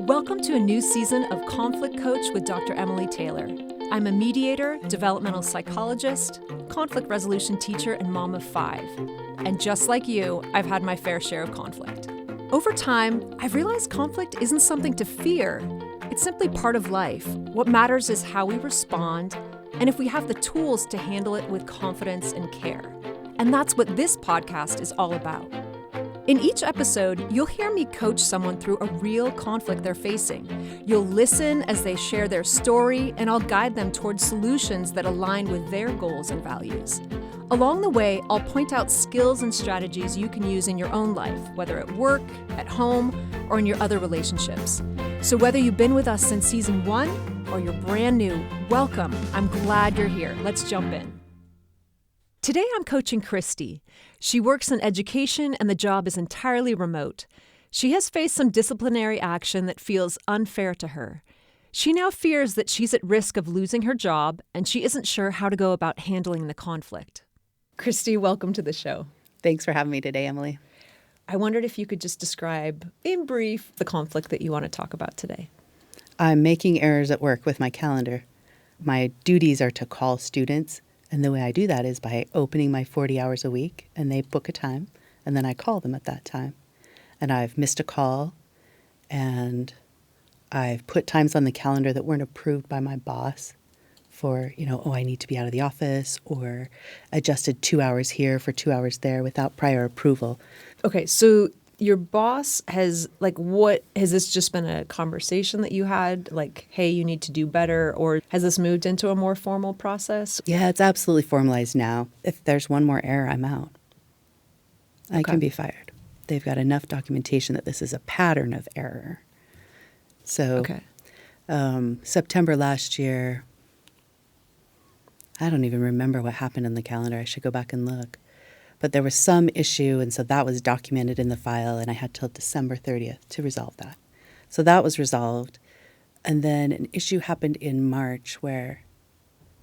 Welcome to a new season of Conflict Coach with Dr. Emily Taylor. I'm a mediator, developmental psychologist, conflict resolution teacher, and mom of 5. And just like you, I've had my fair share of conflict. Over time, I've realized conflict isn't something to fear. It's simply part of life. What matters is how we respond, and if we have the tools to handle it with confidence and care. And that's what this podcast is all about. In each episode, you'll hear me coach someone through a real conflict they're facing. You'll listen as they share their story, and I'll guide them towards solutions that align with their goals and values. Along the way, I'll point out skills and strategies you can use in your own life, whether at work, at home, or in your other relationships. So whether you've been with us since season 1 or you're brand new, welcome. I'm glad you're here. Let's jump in. Today I'm coaching Kristy. She works in education and the job is entirely remote. She has faced some disciplinary action that feels unfair to her. She now fears that she's at risk of losing her job and she isn't sure how to go about handling the conflict. Kristy, welcome to the show. Thanks for having me today, Emily. I wondered if you could just describe in brief the conflict that you want to talk about today. I'm making errors at work with my calendar. My duties are to call students. And the way I do that is by opening my 40 hours a week, and they book a time, and then I call them at that time. And I've missed a call, and I've put times on the calendar that weren't approved by my boss for, I need to be out of the office, or adjusted 2 hours here for 2 hours there without prior approval. Okay, so your boss has, has this just been a conversation that you had? Like, hey, you need to do better? Or has this moved into a more formal process? Yeah, it's absolutely formalized now. If there's one more error, I'm out. I can be fired. They've got enough documentation that this is a pattern of error. So, September last year, I don't even remember what happened in the calendar. I should go back and look. But there was some issue, and so that was documented in the file, and I had till December 30th to resolve that. So that was resolved. And then an issue happened in March where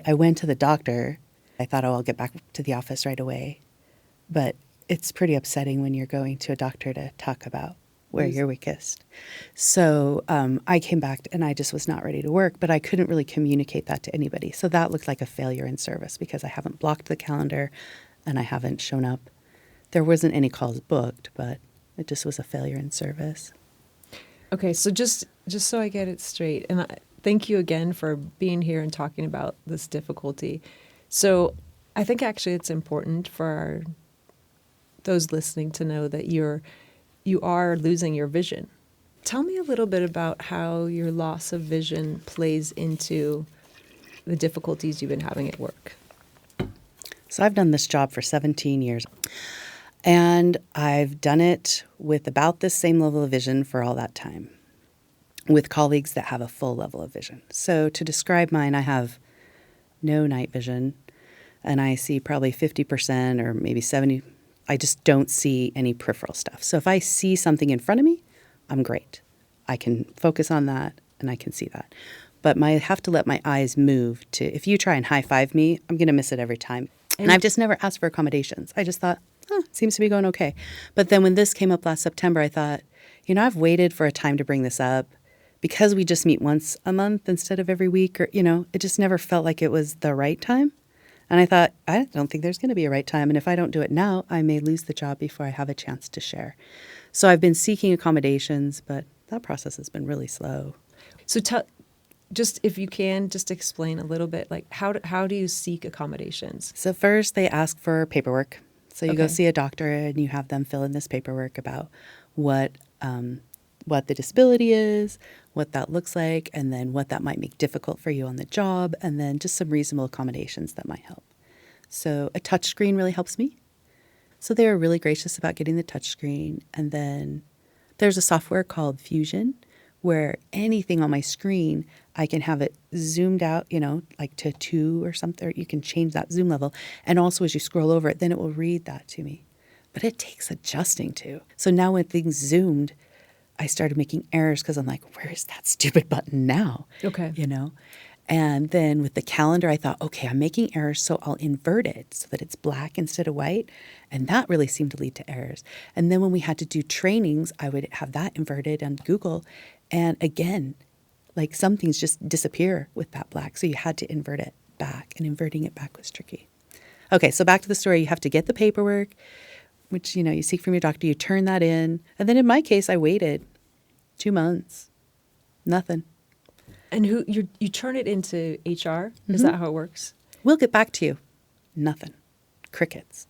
I went to the doctor. I thought, I'll get back to the office right away. But it's pretty upsetting when you're going to a doctor to talk about where you're weakest. So I came back, and I just was not ready to work, but I couldn't really communicate that to anybody. So that looked like a failure in service because I haven't blocked the calendar, and I haven't shown up. There wasn't any calls booked, but it just was a failure in service. Okay, so just so I get it straight, and thank you again for being here and talking about this difficulty. So I think actually it's important for those listening to know that you are losing your vision. Tell me a little bit about how your loss of vision plays into the difficulties you've been having at work. So I've done this job for 17 years, and I've done it with about the same level of vision for all that time, with colleagues that have a full level of vision. So to describe mine, I have no night vision, and I see probably 50% or maybe 70%. I just don't see any peripheral stuff. So if I see something in front of me, I'm great. I can focus on that, and I can see that. But I have to let my eyes move to, if you try and high-five me, I'm going to miss it every time. And I've just never asked for accommodations. I just thought, seems to be going okay. But then when this came up last September, I thought, I've waited for a time to bring this up because we just meet once a month instead of every week, or, it just never felt like it was the right time. And I thought, I don't think there's going to be a right time. And if I don't do it now, I may lose the job before I have a chance to share. So I've been seeking accommodations, but that process has been really slow. So just if you can, just explain a little bit, like how do you seek accommodations? So first they ask for paperwork. So you go see a doctor and you have them fill in this paperwork about what the disability is, what that looks like, and then what that might make difficult for you on the job, and then just some reasonable accommodations that might help. So a touch screen really helps me. So they were really gracious about getting the touch screen. And then there's a software called Fusion where anything on my screen, I can have it zoomed out, like to 2 or something. Or you can change that zoom level. And also as you scroll over it, then it will read that to me. But it takes adjusting to. So now when things zoomed, I started making errors because I'm like, where is that stupid button now? Okay. And then with the calendar, I thought, okay, I'm making errors, so I'll invert it so that it's black instead of white. And that really seemed to lead to errors. And then when we had to do trainings, I would have that inverted on Google. And again, like some things just disappear with that black. So you had to invert it back, and inverting it back was tricky. Okay, so back to the story. You have to get the paperwork, which, you seek from your doctor. You turn that in. And then in my case, I waited 2 months. Nothing. And you turn it into HR? Is that how it works? We'll get back to you. Nothing. Crickets.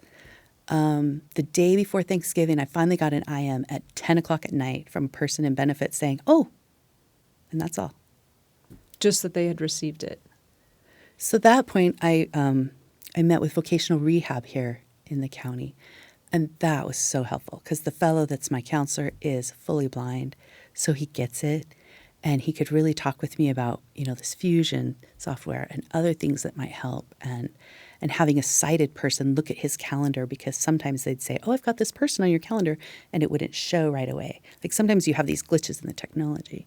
The day before Thanksgiving, I finally got an IM at 10 o'clock at night from a person in benefits saying, oh, and that's all. Just that they had received it. So at that point, I met with vocational rehab here in the county. And that was so helpful because the fellow that's my counselor is fully blind. So he gets it. And he could really talk with me about, this fusion software and other things that might help, and having a sighted person look at his calendar, because sometimes they'd say, oh, I've got this person on your calendar, and it wouldn't show right away. Like sometimes you have these glitches in the technology.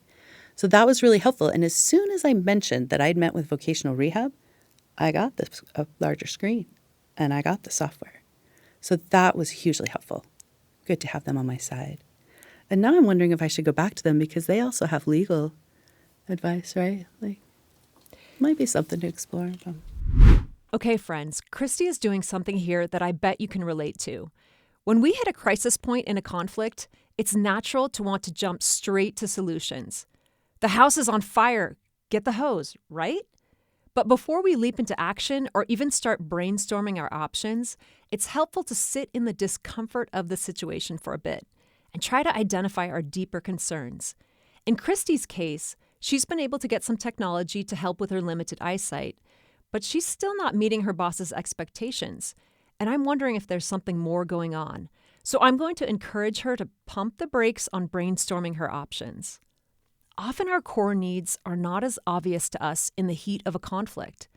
So that was really helpful. And as soon as I mentioned that I'd met with vocational rehab, I got a larger screen and I got the software. So that was hugely helpful. Good to have them on my side. And now I'm wondering if I should go back to them because they also have legal advice, right? Like, might be something to explore. Okay, friends, Kristy is doing something here that I bet you can relate to. When we hit a crisis point in a conflict, it's natural to want to jump straight to solutions. The house is on fire. Get the hose, right? But before we leap into action or even start brainstorming our options, it's helpful to sit in the discomfort of the situation for a bit and try to identify our deeper concerns. In Kristy's case, she's been able to get some technology to help with her limited eyesight, but she's still not meeting her boss's expectations. And I'm wondering if there's something more going on. So I'm going to encourage her to pump the brakes on brainstorming her options. Often our core needs are not as obvious to us in the heat of a conflict.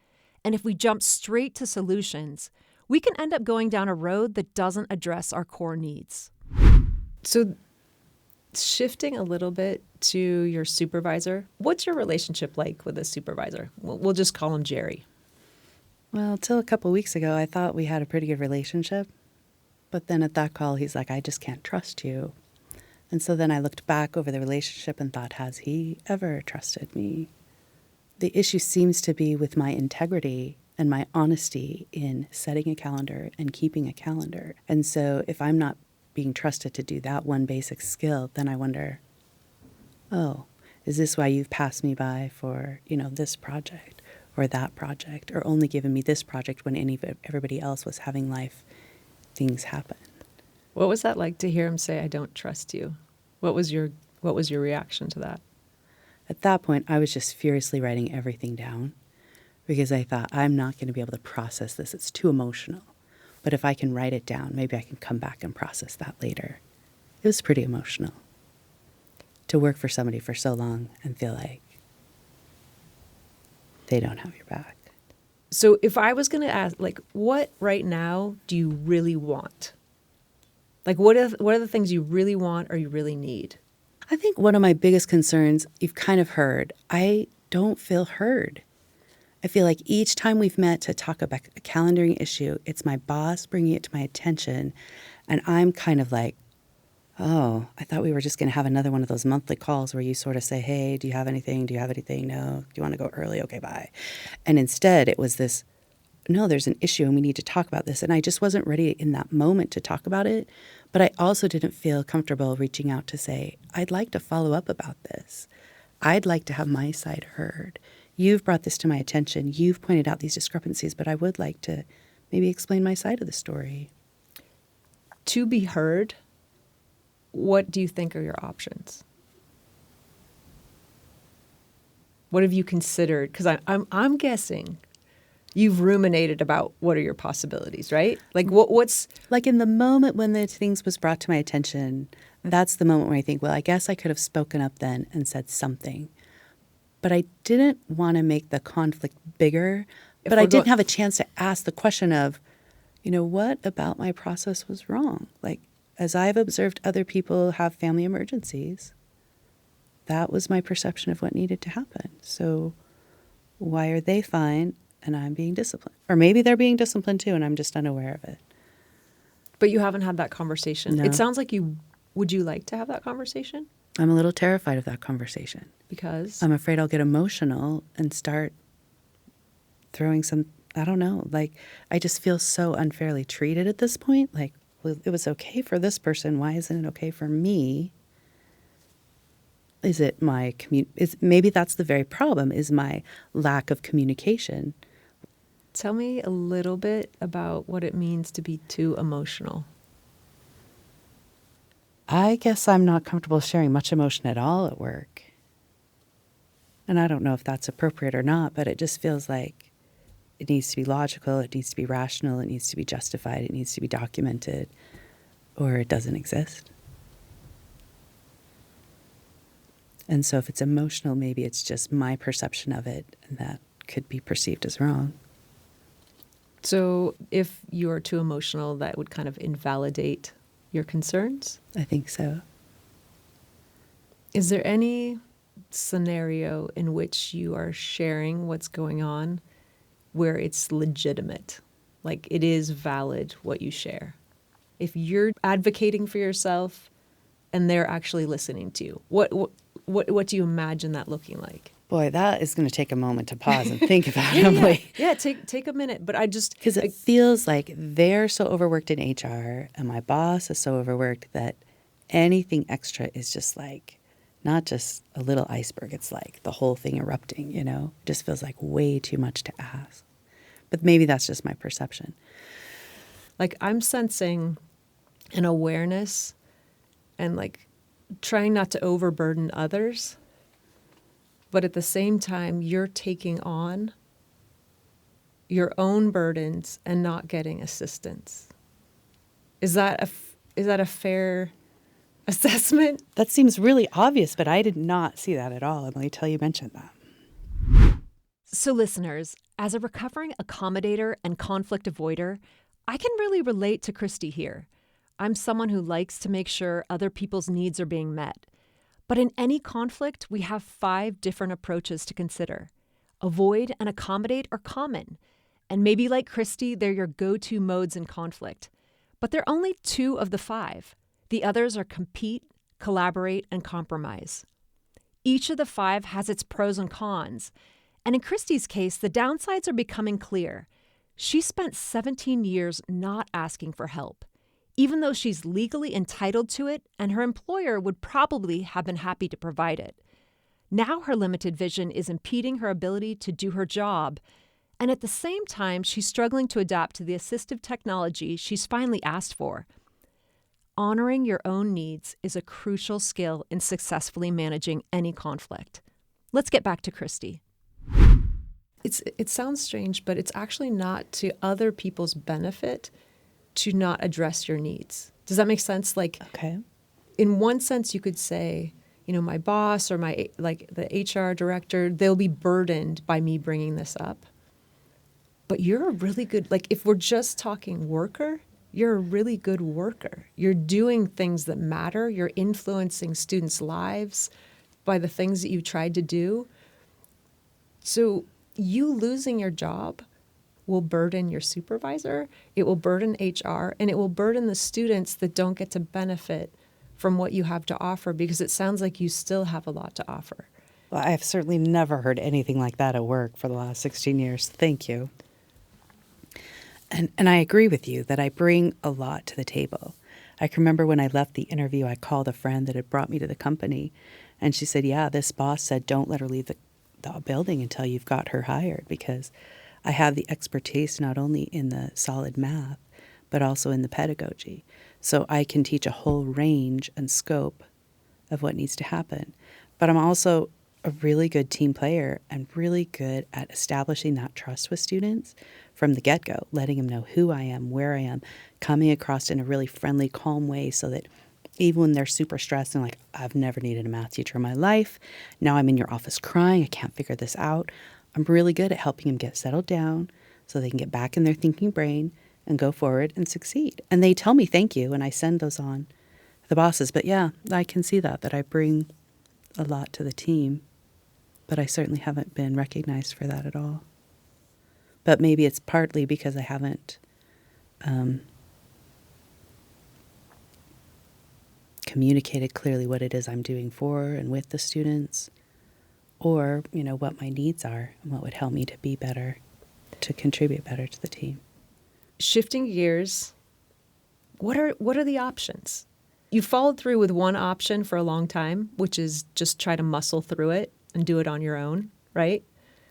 And if we jump straight to solutions, we can end up going down a road that doesn't address our core needs. So shifting a little bit to your supervisor, what's your relationship like with a supervisor? We'll just call him Jerry. Well, till a couple weeks ago, I thought we had a pretty good relationship. But then at that call, he's like, I just can't trust you. And so then I looked back over the relationship and thought, has he ever trusted me? The issue seems to be with my integrity and my honesty in setting a calendar and keeping a calendar. And so if I'm not being trusted to do that one basic skill, then I wonder, oh, is this why you've passed me by for, this project or that project, or only given me this project when everybody else was having life things happen? What was that like to hear him say, I don't trust you? What was your reaction to that? At that point, I was just furiously writing everything down because I thought, I'm not going to be able to process this. It's too emotional. But if I can write it down, maybe I can come back and process that later. It was pretty emotional to work for somebody for so long and feel like they don't have your back. So if I was going to ask, what right now do you really want? What are the things you really want or you really need? I think one of my biggest concerns, you've kind of heard, I don't feel heard. I feel like each time we've met to talk about a calendaring issue, it's my boss bringing it to my attention. And I'm kind of like, oh, I thought we were just going to have another one of those monthly calls where you sort of say, hey, do you have anything? Do you have anything? No. Do you want to go early? Okay, bye. And instead it was this, no, there's an issue and we need to talk about this. And I just wasn't ready in that moment to talk about it. But I also didn't feel comfortable reaching out to say, I'd like to follow up about this. I'd like to have my side heard. You've brought this to my attention. You've pointed out these discrepancies, but I would like to maybe explain my side of the story. To be heard, what do you think are your options? What have you considered? Because I'm guessing you've ruminated about what are your possibilities, right? What's... Like in the moment when the things was brought to my attention, that's the moment where I think, well, I guess I could have spoken up then and said something. But I didn't want to make the conflict bigger. But I didn't have a chance to ask the question of, what about my process was wrong? As I've observed other people have family emergencies, that was my perception of what needed to happen. So why are they fine and I'm being disciplined? Or maybe they're being disciplined too and I'm just unaware of it. But you haven't had that conversation. No. It sounds like would you like to have that conversation? I'm a little terrified of that conversation. Because? I'm afraid I'll get emotional and start throwing I don't know, like I just feel so unfairly treated at this point. Like, well, it was okay for this person. Why isn't it okay for me? Is it my maybe that's the very problem, is my lack of communication. Tell me a little bit about what it means to be too emotional. I guess I'm not comfortable sharing much emotion at all at work. And I don't know if that's appropriate or not, but it just feels like it needs to be logical, it needs to be rational, it needs to be justified, it needs to be documented, or it doesn't exist. And so if it's emotional, maybe it's just my perception of it, and that could be perceived as wrong. So if you're too emotional, that would kind of invalidate your concerns? I think so. Is there any scenario in which you are sharing what's going on where it's legitimate? Like it is valid what you share? If you're advocating for yourself and they're actually listening to you, what do you imagine that looking like? Boy, that is going to take a moment to pause and think about, Emily. Yeah, take a minute. But because it feels like they're so overworked in HR and my boss is so overworked that anything extra is just like not just a little iceberg. It's like the whole thing erupting, you know? It just feels like way too much to ask. But maybe that's just my perception. Like I'm sensing an awareness and like trying not to overburden others. But at the same time, you're taking on your own burdens and not getting assistance. Is that a fair assessment? That seems really obvious, but I did not see that at all, Emily, till you mentioned that. So listeners, as a recovering accommodator and conflict avoider, I can really relate to Kristy here. I'm someone who likes to make sure other people's needs are being met. But in any conflict, we have 5 different approaches to consider. Avoid and accommodate are common. And maybe like Kristy, they're your go-to modes in conflict. But they're only 2 of the 5. The others are compete, collaborate, and compromise. Each of the 5 has its pros and cons. And in Kristy's case, the downsides are becoming clear. She spent 17 years not asking for help, even though she's legally entitled to it and her employer would probably have been happy to provide it. Now her limited vision is impeding her ability to do her job, and at the same time, she's struggling to adapt to the assistive technology she's finally asked for. Honoring your own needs is a crucial skill in successfully managing any conflict. Let's get back to Kristy. It sounds strange, but it's actually not to other people's benefit to not address your needs. Does that make sense? Like, okay. In one sense, you could say, you know, my boss or the HR director, they'll be burdened by me bringing this up. But you're a really good, like, if we're just talking worker, you're a really good worker. You're doing things that matter. You're influencing students' lives by the things that you tried to do. So you losing your job will burden your supervisor, it will burden HR, and it will burden the students that don't get to benefit from what you have to offer, because it sounds like you still have a lot to offer. Well, I've certainly never heard anything like that at work for the last 16 years. Thank you. And I agree with you that I bring a lot to the table. I can remember when I left the interview, I called a friend that had brought me to the company, and she said, yeah, this boss said, don't let her leave the building until you've got her hired, because I have the expertise not only in the solid math, but also in the pedagogy. So I can teach a whole range and scope of what needs to happen. But I'm also a really good team player and really good at establishing that trust with students from the get-go, letting them know who I am, where I am, coming across in a really friendly, calm way so that even when they're super stressed and like, I've never needed a math teacher in my life, now I'm in your office crying, I can't figure this out. I'm really good at helping them get settled down so they can get back in their thinking brain and go forward and succeed. And they tell me thank you, and I send those on to the bosses. But yeah, I can see that I bring a lot to the team. But I certainly haven't been recognized for that at all. But maybe it's partly because I haven't communicated clearly what it is I'm doing for and with the students, or, what my needs are and what would help me to be better, to contribute better to the team. Shifting gears, what are the options? You followed through with one option for a long time, which is just try to muscle through it and do it on your own, right?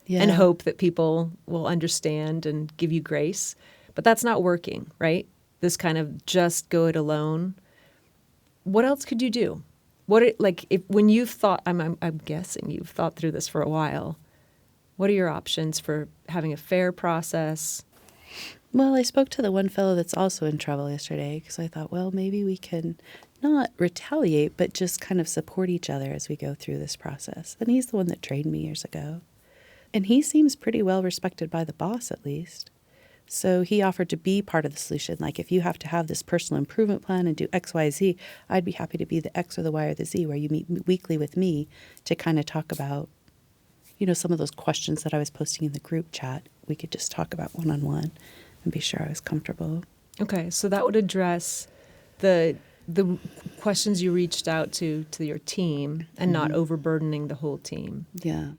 Yeah. And hope that people will understand and give you grace. But that's not working, right? This kind of just go it alone. What else could you do? When you've thought, I'm guessing you've thought through this for a while. What are your options for having a fair process? Well, I spoke to the one fellow that's also in trouble yesterday because I thought, well, maybe we can not retaliate, but just kind of support each other as we go through this process. And he's the one that trained me years ago. And he seems pretty well respected by the boss, at least. So he offered to be part of the solution. Like, if you have to have this personal improvement plan and do X, Y, Z, I'd be happy to be the X or the Y or the Z, where you meet weekly with me to kind of talk about, some of those questions that I was posting in the group chat. We could just talk about one-on-one and be sure I was comfortable. Okay, so that would address the questions you reached out to your team and not overburdening the whole team. Yeah.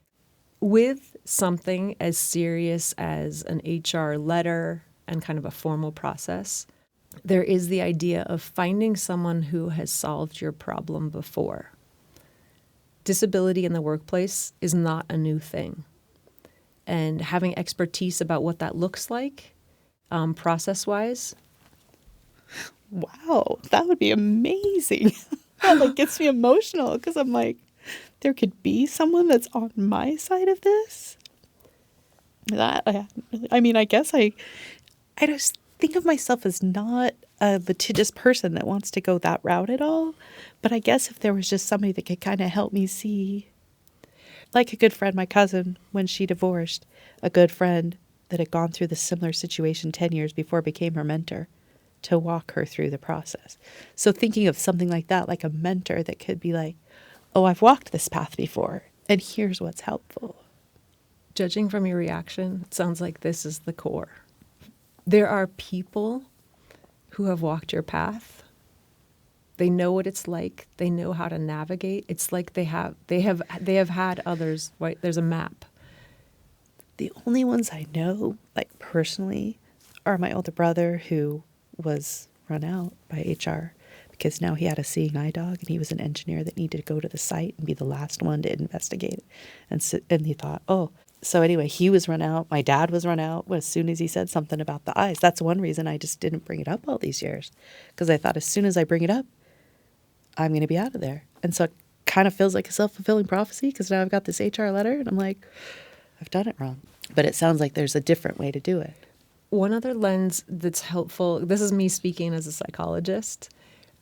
With something as serious as an HR letter and kind of a formal process, there is the idea of finding someone who has solved your problem before. Disability in the workplace is not a new thing. And having expertise about what that looks like, process-wise. Wow, that would be amazing. That gets me emotional because I'm like, there could be someone that's on my side of this. I guess I just think of myself as not a litigious person that wants to go that route at all. But I guess if there was just somebody that could kind of help me see, like a good friend, my cousin, when she divorced, a good friend that had gone through the similar situation 10 years before became her mentor to walk her through the process. So thinking of something like that, like a mentor that could be like, oh, I've walked this path before, and here's what's helpful. Judging from your reaction, it sounds like this is the core. There are people who have walked your path. They know what it's like. They know how to navigate. It's like they have had others, right? There's a map. The only ones I know, personally, are my older brother, who was run out by HR because now he had a seeing eye dog and he was an engineer that needed to go to the site and be the last one to investigate it. And he thought, oh. So anyway, he was run out. My dad was run out as soon as he said something about the eyes. That's one reason I just didn't bring it up all these years, because I thought as soon as I bring it up, I'm going to be out of there. And so it kind of feels like a self-fulfilling prophecy, because now I've got this HR letter and I'm like, I've done it wrong. But it sounds like there's a different way to do it. One other lens that's helpful, this is me speaking as a psychologist.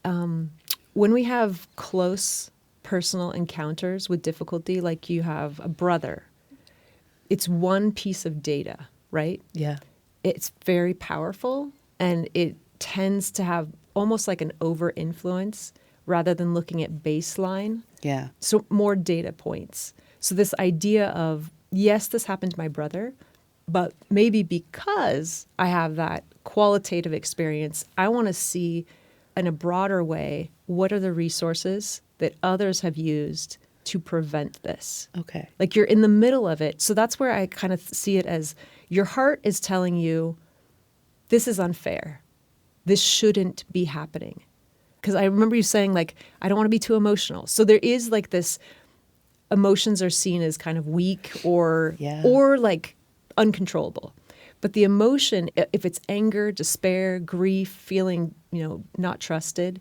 When we have close personal encounters with difficulty, like you have a brother, it's one piece of data, right? Yeah. It's very powerful, and it tends to have almost like an over-influence rather than looking at baseline. Yeah. So more data points. So this idea of, yes, this happened to my brother, but maybe because I have that qualitative experience, I want to see in a broader way, what are the resources that others have used to prevent this? Okay. Like, you're in the middle of it. So that's where I kind of see it as your heart is telling you, this is unfair. This shouldn't be happening. Because I remember you saying, I don't want to be too emotional. So there is this, emotions are seen as kind of weak or uncontrollable. But the emotion, if it's anger, despair, grief, feeling, not trusted,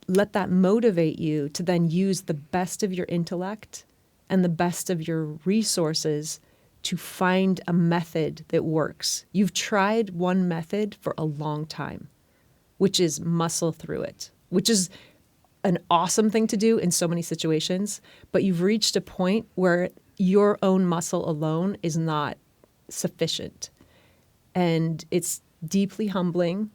let that motivate you to then use the best of your intellect and the best of your resources to find a method that works. You've tried one method for a long time, which is muscle through it, which is an awesome thing to do in so many situations, but you've reached a point where your own muscle alone is not sufficient. And it's deeply humbling,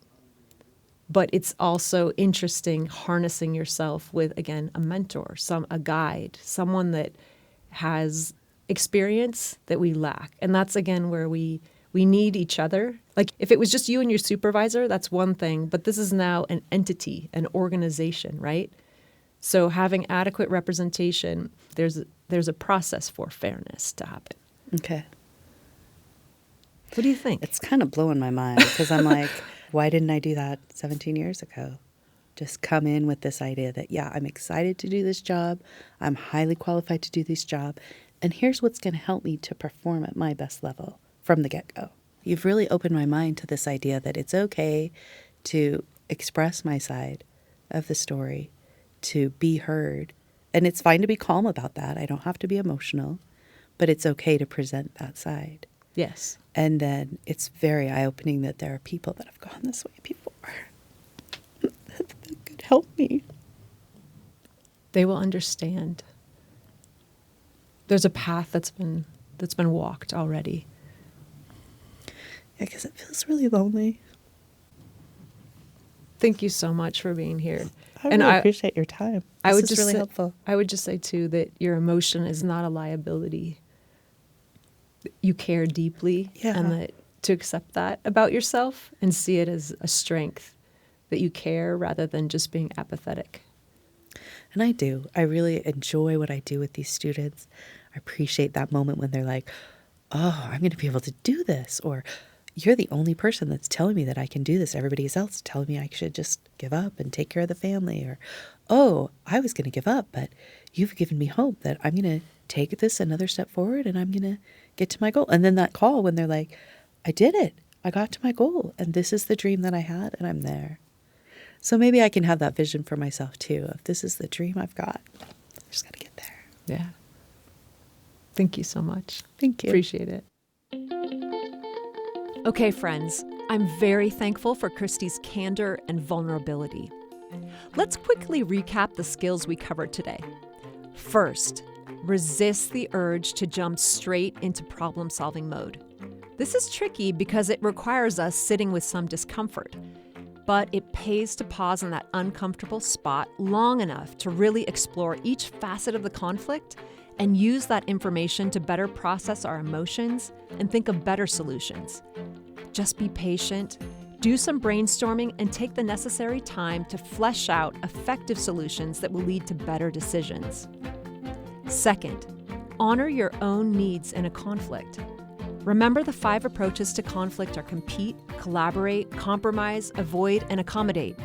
but it's also interesting harnessing yourself with, again, a mentor, a guide, someone that has experience that we lack. And that's, again, where we need each other. Like, if it was just you and your supervisor, that's one thing, but this is now an entity, an organization, right? So having adequate representation, there's a process for fairness to happen. Okay. What do you think? It's kind of blowing my mind because I'm like, why didn't I do that 17 years ago? Just come in with this idea that, yeah, I'm excited to do this job. I'm highly qualified to do this job. And here's what's going to help me to perform at my best level from the get-go. You've really opened my mind to this idea that it's okay to express my side of the story, to be heard. And it's fine to be calm about that. I don't have to be emotional, but it's okay to present that side. Yes. And then it's very eye-opening that there are people that have gone this way before that could help me. They will understand. There's a path that's been walked already. Yeah, because it feels really lonely. Thank you so much for being here. I really appreciate your time. This is really helpful. I would just say, too, that your emotion is not a liability. You care deeply, and that to accept that about yourself and see it as a strength, that you care rather than just being apathetic. And I do. I really enjoy what I do with these students. I appreciate that moment when they're like, oh, I'm going to be able to do this. Or you're the only person that's telling me that I can do this. Everybody else is telling me I should just give up and take care of the family. Or, oh, I was going to give up, but you've given me hope that I'm going to take this another step forward and I'm going to get to my goal. And then that call when they're like, I did it. I got to my goal. And this is the dream that I had and I'm there. So maybe I can have that vision for myself too. If this is the dream I've got, I just got to get there. Yeah. Thank you so much. Thank you. Appreciate it. Okay, friends, I'm very thankful for Kristy's candor and vulnerability. Let's quickly recap the skills we covered today. First, resist the urge to jump straight into problem-solving mode. This is tricky because it requires us sitting with some discomfort, but it pays to pause in that uncomfortable spot long enough to really explore each facet of the conflict and use that information to better process our emotions and think of better solutions. Just be patient, do some brainstorming, and take the necessary time to flesh out effective solutions that will lead to better decisions. Second, honor your own needs in a conflict. Remember, the 5 approaches to conflict are compete, collaborate, compromise, avoid, and accommodate.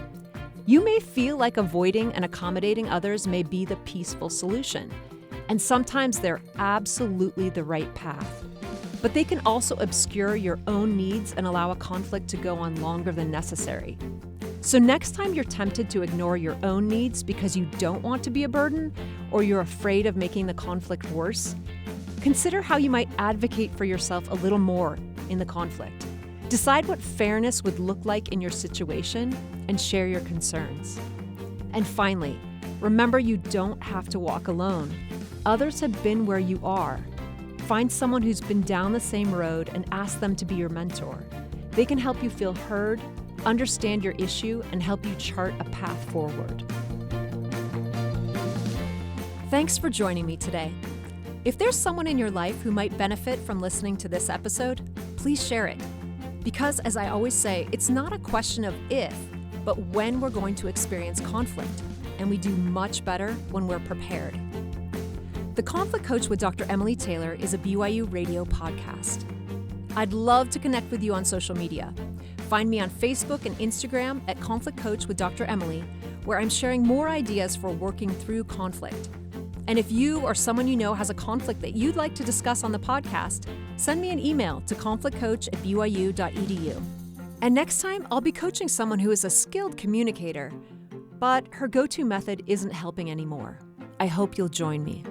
You may feel like avoiding and accommodating others may be the peaceful solution, and sometimes they're absolutely the right path. But they can also obscure your own needs and allow a conflict to go on longer than necessary. So next time you're tempted to ignore your own needs because you don't want to be a burden or you're afraid of making the conflict worse, consider how you might advocate for yourself a little more in the conflict. Decide what fairness would look like in your situation and share your concerns. And finally, remember you don't have to walk alone. Others have been where you are. Find someone who's been down the same road and ask them to be your mentor. They can help you feel heard, understand your issue, and help you chart a path forward. Thanks for joining me today. If there's someone in your life who might benefit from listening to this episode, please share it. Because, as I always say, it's not a question of if, but when we're going to experience conflict, and we do much better when we're prepared. The Conflict Coach with Dr. Emily Taylor is a BYU radio podcast. I'd love to connect with you on social media. Find me on Facebook and Instagram at Conflict Coach with Dr. Emily, where I'm sharing more ideas for working through conflict. And if you or someone you know has a conflict that you'd like to discuss on the podcast, send me an email to conflictcoach@byu.edu. And next time, I'll be coaching someone who is a skilled communicator, but her go-to method isn't helping anymore. I hope you'll join me.